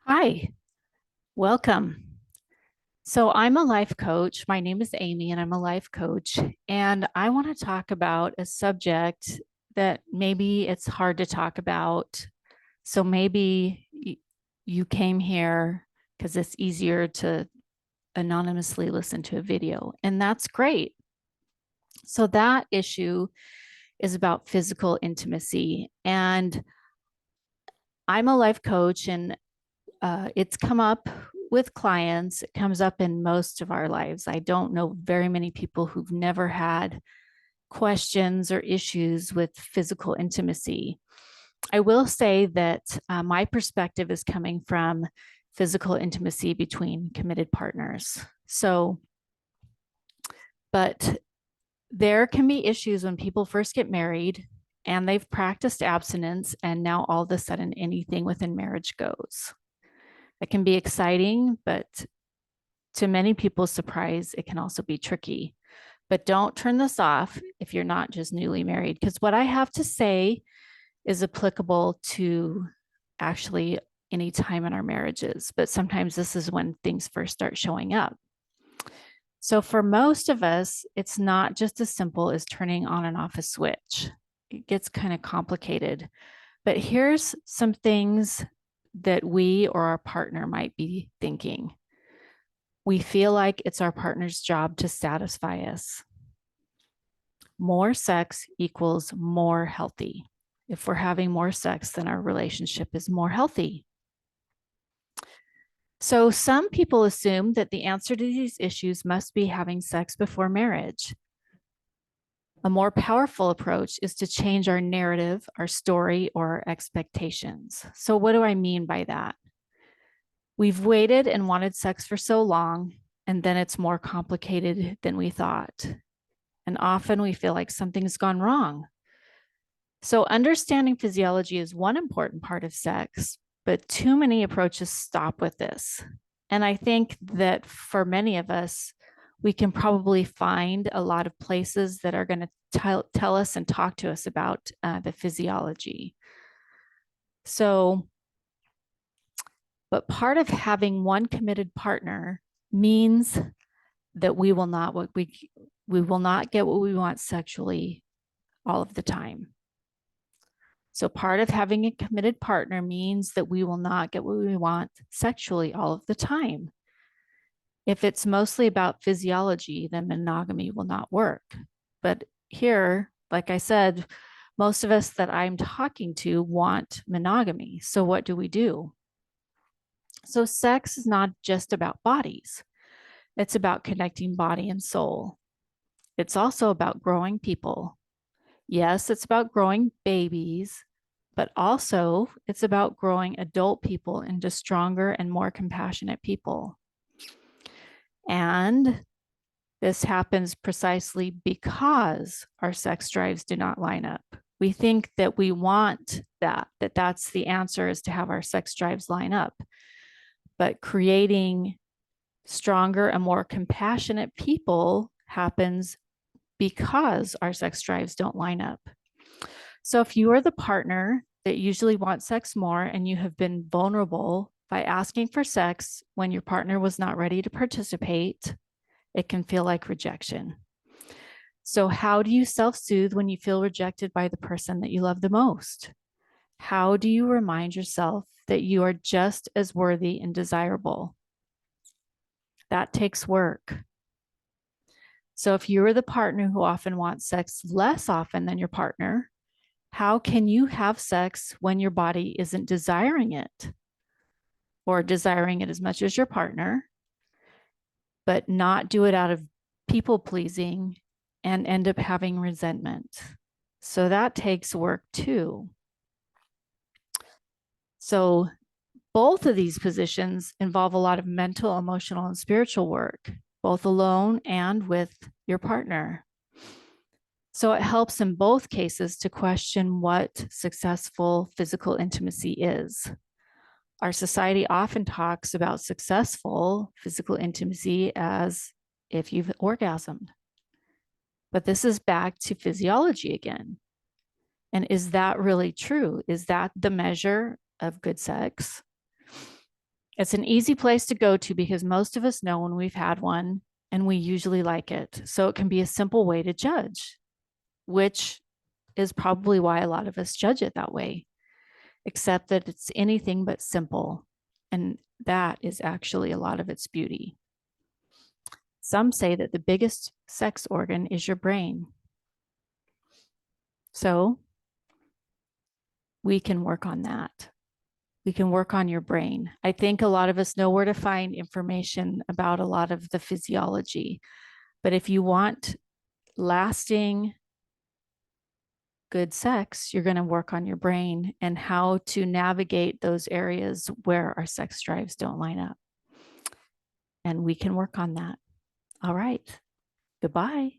Hi, welcome. So, I'm a life coach. My name is Amy, and I'm a life coach. And I want to talk about a subject that maybe it's hard to talk about. So, maybe you came here because it's easier to anonymously listen to a video, and that's great. So, that issue is about physical intimacy. And I'm a life coach, and it's come up with clients. It comes up in most of our lives. I don't know very many people who've never had questions or issues with physical intimacy. I will say that my perspective is coming from physical intimacy between committed partners. So, but there can be issues when people first get married and they've practiced abstinence, and now all of a sudden anything within marriage goes. It can be exciting, but to many people's surprise, it can also be tricky. But don't turn this off if you're not just newly married, because what I have to say is applicable to actually any time in our marriages. But sometimes this is when things first start showing up. So for most of us, it's not just as simple as turning on and off a switch. It gets kind of complicated. But here's some things that we or our partner might be thinking. We feel like it's our partner's job to satisfy us. More sex equals more healthy. If we're having more sex, then our relationship is more healthy. So some people assume that the answer to these issues must be having sex before marriage. A more powerful approach is to change our narrative, our story, or our expectations. So what do I mean by that? We've waited and wanted sex for so long, and then it's more complicated than we thought. And often we feel like something's gone wrong. So, understanding physiology is one important part of sex, but too many approaches stop with this. And I think that for many of us, we can probably find a lot of places that are going to tell us and talk to us about the physiology. So, but part of having one committed partner means that we will not get what we want sexually all of the time. So part of having a committed partner means that we will not get what we want sexually all of the time. If it's mostly about physiology, then monogamy will not work. But here, like I said, most of us that I'm talking to want monogamy. So what do we do? So sex is not just about bodies. It's about connecting body and soul. It's also about growing people. Yes, it's about growing babies, but also it's about growing adult people into stronger and more compassionate people. And this happens precisely because our sex drives do not line up. We think that we want that's the answer, is to have our sex drives line up. But creating stronger and more compassionate people happens because our sex drives don't line up. So if you are the partner that usually wants sex more and you have been vulnerable by asking for sex when your partner was not ready to participate, it can feel like rejection. So how do you self-soothe when you feel rejected by the person that you love the most? How do you remind yourself that you are just as worthy and desirable? That takes work. So if you are the partner who often wants sex less often than your partner, how can you have sex when your body isn't desiring it, or desiring it as much as your partner, but not do it out of people pleasing and end up having resentment? So that takes work too. So both of these positions involve a lot of mental, emotional, and spiritual work, both alone and with your partner. So it helps in both cases to question what successful physical intimacy is. Our society often talks about successful physical intimacy as if you've orgasmed. But this is back to physiology again. And is that really true? Is that the measure of good sex? It's an easy place to go to because most of us know when we've had one and we usually like it. So it can be a simple way to judge, which is probably why a lot of us judge it that way, except that it's anything but simple. And that is actually a lot of its beauty. Some say that the biggest sex organ is your brain. So we can work on that. We can work on your brain. I think a lot of us know where to find information about a lot of the physiology. But if you want lasting good sex, you're going to work on your brain and how to navigate those areas where our sex drives don't line up. And we can work on that. All right. Goodbye.